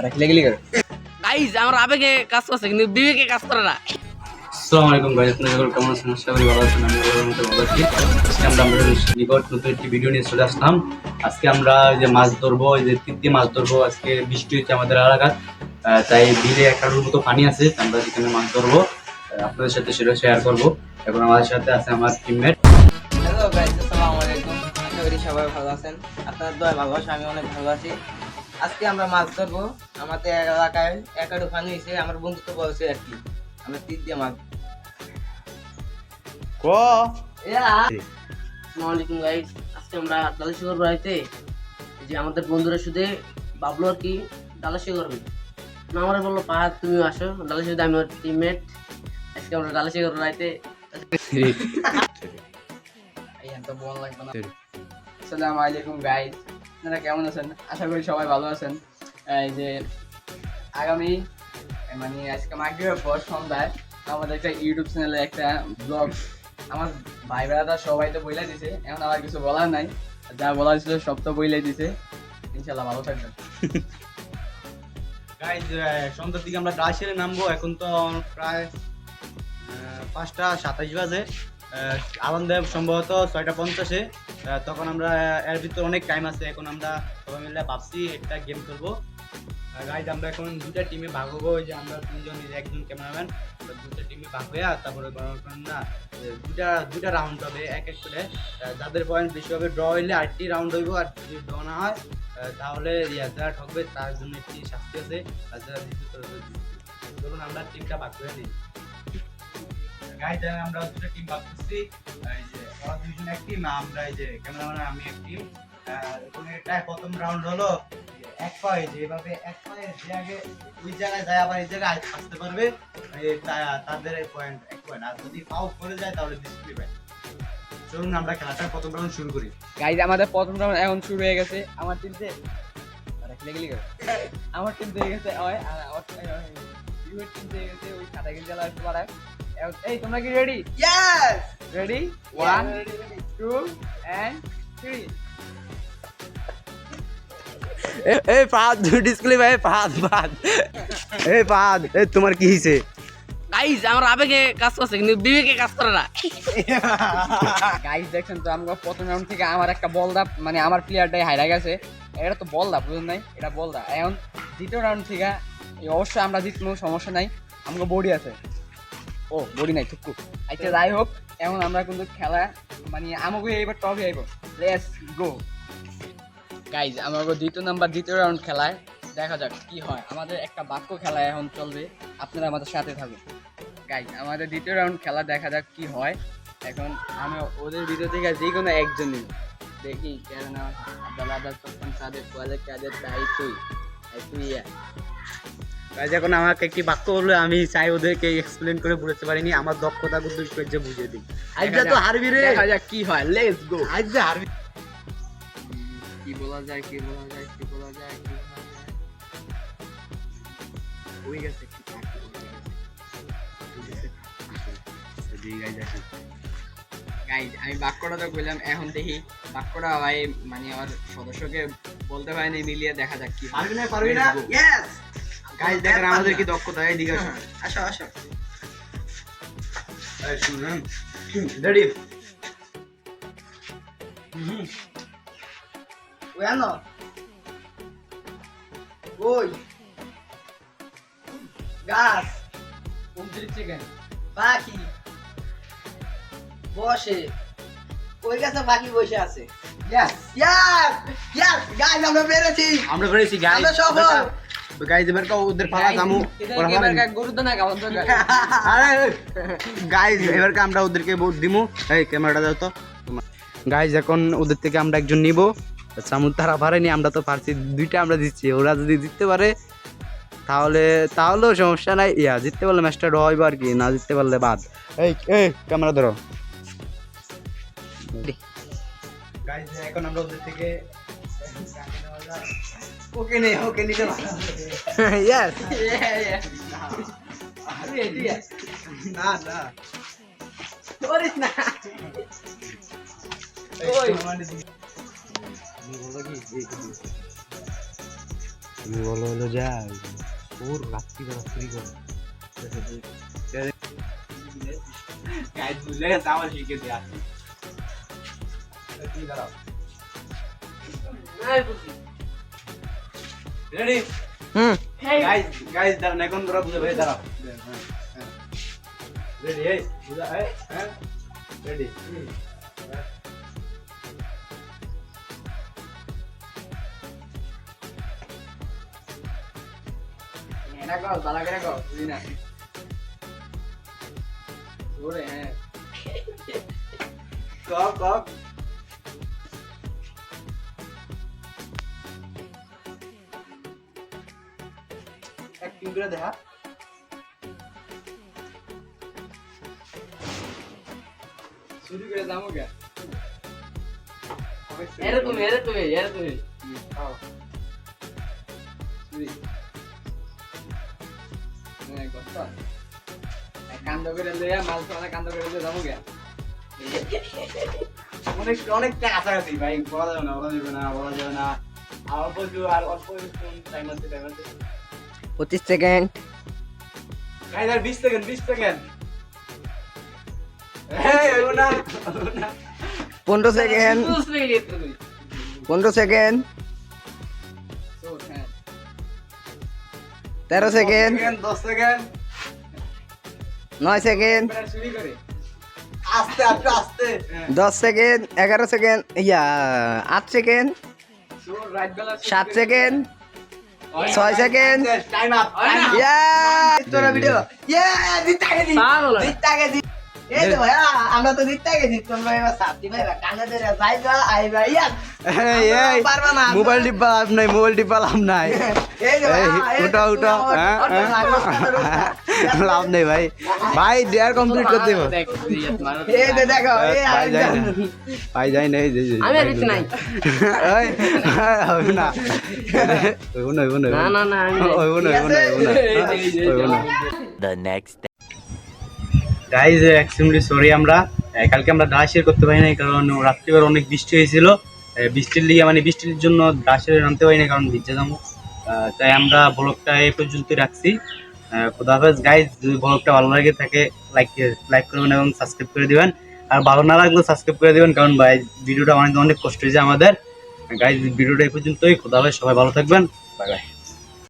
রাখলে গেলি করে গাইজ আমার আবেগে কাজ করছে কিন্তু বিবেকে কাজ করে না। আসসালামু আলাইকুম গাইস, আপনারা সকলে কেমন আছেন? আশা করি ভালো আছেন। আমি ভালো আছি। আজকে আমরা নিকট নতুন একটি ভিডিও নিয়ে চলে আসলাম। আজকে আমরা যে মাছ ধরবো, এই যে তৃপ্তি মাছ ধরবো। আজকে বৃষ্টি হচ্ছে আমাদের এলাকায়, তাই বিলে একটা মতো পানি আছে, আমরা সেখানে মাছ ধরবো। আপনাদের সাথে সেটা শেয়ার করবো। এখন আমাদের সাথে আছে আমার টিমমেট। হ্যালো গাইস, আসসালামু আলাইকুম। আশা করি সবাই ভালো আছেন। আপনার দোয়া ভালোবাসা আমি অনেক ভালো আছি। আজকে আমরা মাছ ধরবো। আমাদের এলাকায় একাডু পানি হয়েছে, আমার বন্ধু তো বলছে আর কি আমরা তীর দিয়ে মাছ আসসালামু আলাইকুম গাইজ, আজকে আমরা ডালাশি করবো রাইতে। যে আমাদের বন্ধুরা শুধু ভাবলো আর কি ডালাশি করবে না, আমার বললো পাহাড় তুমিও আসো ডালাশি, শুধু আমি টিমমেট। আজকে আমরা ডালাশি করবো রাইতে। তো বল লাগবে না। আসসালামু আলাইকুম গাইস, আপনারা কেমন আছেন? আশা করি সবাই ভালো আছেন। এই যে আগামী মানে আজকে মাগরিবের পর সন্ধ্যায় আমাদের একটা ইউটিউব চ্যানেলে একটা ব্লগ, আমার ভাই ব্রাদার সবাই তো বইলাই দিছে, এখন আমার কিছু বলার নাই, যা বলার ছিল সব তো বইলাই দিছে। ইনশাআল্লাহ ভালো থাকবেন। গাইস, সন্ধ্যার দিকে আমরা ডালাশিরে নামবো। এখন তো প্রায় 5:27 বাজে। আলান দেব সম্ভবত 6:50-এ। তখন আমরা এর ভিতর অনেক টাইম আছে। এখন আমরা সবাই মিলে ভাবছি একটা গেম খেলবো। গাইজ, আমরা এখন দুটা টিমে ভাগ হবো। ওই যে আমরা তিনজন, একজন ক্যামেরাম্যান, দুটা টিমে ভাগ হয়ে তারপরে না দুটা রাউন্ড হবে এক এক করে। যাদের পয়েন্ট বেশি হবে ড্র হইলে 8টি রাউন্ড হইব, আর যদি ড্র না হয় তাহলে যারা ঠকবে তার জন্য একটি শাস্তি আছে। আর যারা ধরুন আমরা টিমটা ভাগ করে দিই। গাইজ, আমরা দুটো টিম ভাগ করছি। এই যে ওরা দুইজন এক টিম, আমরা এই যে ক্যামেরাম্যান আমি এক টিম। এখন এটা প্রথম রাউন্ড হলো এক পায়ে, যেভাবে এক পায়ে যে আগে ওই জায়গায় যায় আবার এই জায়গায় আসতে পারবে তাদের পয়েন্ট 1 পয়েন্ট, আর যদি ফাউল করে যায় তাহলে ডিসক্রিপাই। চলুন আমরা খেলাটা প্রথম রাউন্ড শুরু করি। গাইস, আমাদের প্রথম রাউন্ড এখন শুরু হয়ে গেছে। আমার টিমতে রাখলে গেলি করে আমার টিম হয়ে গেছে ওই, আর আমার টিম হয়ে গেছে ওই কাটাগিল জেলা একটু বাড়ায়। এই তোমরা কি রেডি? Yes ready? 1 2 and 3। এই পাদ ডিসক্রিপাই, পাদ এই পাদ, এই তোমার কি হইছে? গাইজ আমার আবেগে কাজ করছে কিন্তু বিবেকে কাজ করে না। গাইস দেখছেন তো, আমরা প্রথম রাউন্ড থেকে আমার একটা বলদা মানে আমার প্লেয়ারটাই হারা গেছে। এটা তো বলদা, বুঝুন নাই, এটা বলদা। এখন দ্বিতীয় রাউন্ড থেকে অবশ্যই আমরা জিতবো, সমস্যা নাই, আমাকে বডি আছে। ও বডি নাই থুকু। আচ্ছা যাই হোক, এখন আমরা কিন্তু খেলা মানে আমাকে এইবার টপে আইব। লেটস গো গাইজ, আমাকে দ্বিতীয় রাউন্ড খেলায় দেখা যাক কি হয়। আমাদের একটা বাক্য খেলা এখন চলবে, আপনারা আমাদের সাথে থাকুন। গাইজ, আমাদের দ্বিতীয় রাউন্ড খেলা দেখা যাক কি হয়। এখন আমি ওদের ভিতর থেকে যে কোনো একজনই দেখি কেন আদালত তাদের কাদের দায়িত্বই গাইজ, এখন আমাকে একটি বাক্য বললে আমি চাই ওদেরকে এক্সপ্লেন করে বুঝতে পারিনি, আমার দক্ষতা কিন্তু একটু বুঝিয়ে দিই। আজকে তো হারবি রে, দেখা যাক কি হয়। Let's go. আজকে হারবি। কি বলা যায় হয়ে গেছে গাইজ, আমি বাক্যটা তো বললাম, এখন দেখি বাক্যটা ভাই মানে ওর সদস্যকে বলতে পারিনি, মিলিয়ে দেখা যাক কি পারবি না ইয়েস গাইজ, দেখেন আমাদের কি দক্ষতা। এদিকে আসো আসো। শুনুন, ready? Bueno. Uy. Gas. 29 second. পাখি বসে কই গেছে? পাখি বসে আছে। ইয়েস ইয়েস ইয়েস গাইস, আমরা পেরেছি গাইজ। আমরা সফল। গাইজ, এবার তো ওদের পালা জামু। এবার গুরুত্ব না কেমন তো আরে গাইজ, এবার আমরা ওদেরকে ভোট দিমু। এই ক্যামেরাটা দাও তো। গাইজ, এখন ওদের থেকে আমরা একজন নিব। সামুদ তারা পারেনি, আমরা তো পারছি, দুইটা আমরা দিচ্ছি। ওরা যদি জিততে পারে তাহলেও সমস্যা নাই, জিততে পারলে ম্যাচটা ড্র হইব আর কি, না জিততে পারলে বাদ। এই ক্যামেরা ধরো। গাইজ, এখন আমরা ওদের থেকে ওকে নিতে ইয়েস আরে এদিকে না করিস না। ওই তুমি বলো হলো যাই ওর রাত্রিবেলা ফ্রি করে গাইজ বুঝলে গেছে আমার শিখে দিয়ে আসি দাঁড়াও রেডি গাইজ দাঁড়ান এখন তোরা বুঝে ভাই দাঁড়াও রেডি এই বুঝা হ্যাঁ রেডি এটা কর দালা করে কর বুঝি না জোরে হ্যাঁ কক অ্যাক্টিং করে দেখা শুরু করে যাবো কে এরকম এরকম এরকম খাও শুরু হ্যাঁ কথা কান্দ করে লইয়া মাল তোলা কান্দ করে লইয়া যাবো কে অনেকটা কাছাকাছি ভাই বলা যাবে না আর অল্প টাইম আছে 25 সেকেন্ড গাইজ আর 20 সেকেন্ড এই হলো না 15 সেকেন্ড 15 সেকেন্ড তো হ্যাঁ 13 সেকেন্ড 10 সেকেন্ড 9 সেকেন্ড এবার শুরু করে আস্তে আস্তে 10 সেকেন্ড 11 সেকেন্ড 8 সেকেন্ড তোর রাইট বেলা 7 সেকেন্ড 6 সেকেন্ড টাইম আপ ইয়া তোরা ভিডিও জিততে গেছি পাগল জিততে গেছি এই তো ভাই আমরা তো জিততে গেছি তোমরা এবার সাথী ভাই কানে ধরে যাইবা আইবা ইয়া পারবা না মোবাইল টিপা লাভ নাই এই যে ভাই, এই উঠাও, তো উঠাও, তুমি হ্যাঁ, আমার হ্যাঁ। লাভ নেই ভাই ডেয়ার কমপ্লিট করতে দেবো এই যে দেখো এই ভাই যাই আরেকজন। না ভাই যাই না এই যে আমি আর দিতে নাই ওই হবে না হইব না না না না আমি হইব না হইব না The next day. Guys extremely sorry আমরা কালকে আমরা দাসের করতে পারি নাই কারণ রাত্রিবেলা অনেক বৃষ্টি হয়েছিল বৃষ্টির লিগে মানে বৃষ্টির জন্য দাসের নামতে পারি না কারণ ভিজে যাবো তাই আমরা ব্লগটা এই পর্যন্তই রাখছি খোদা হাফেজ গাইজ যদি ব্লগটা ভালো লাগে থাকে লাইক করবেন এবং সাবস্ক্রাইব করে দিবেন আর ভালো না লাগলেও সাবস্ক্রাইব করে দিবেন কারণ ভাই ভিডিওটা অনেক কষ্ট হয়েছে আমাদের গাইজ ভিডিওটা এই পর্যন্তই খোদা হাফেজ সবাই ভালো থাকবেন বাই বাই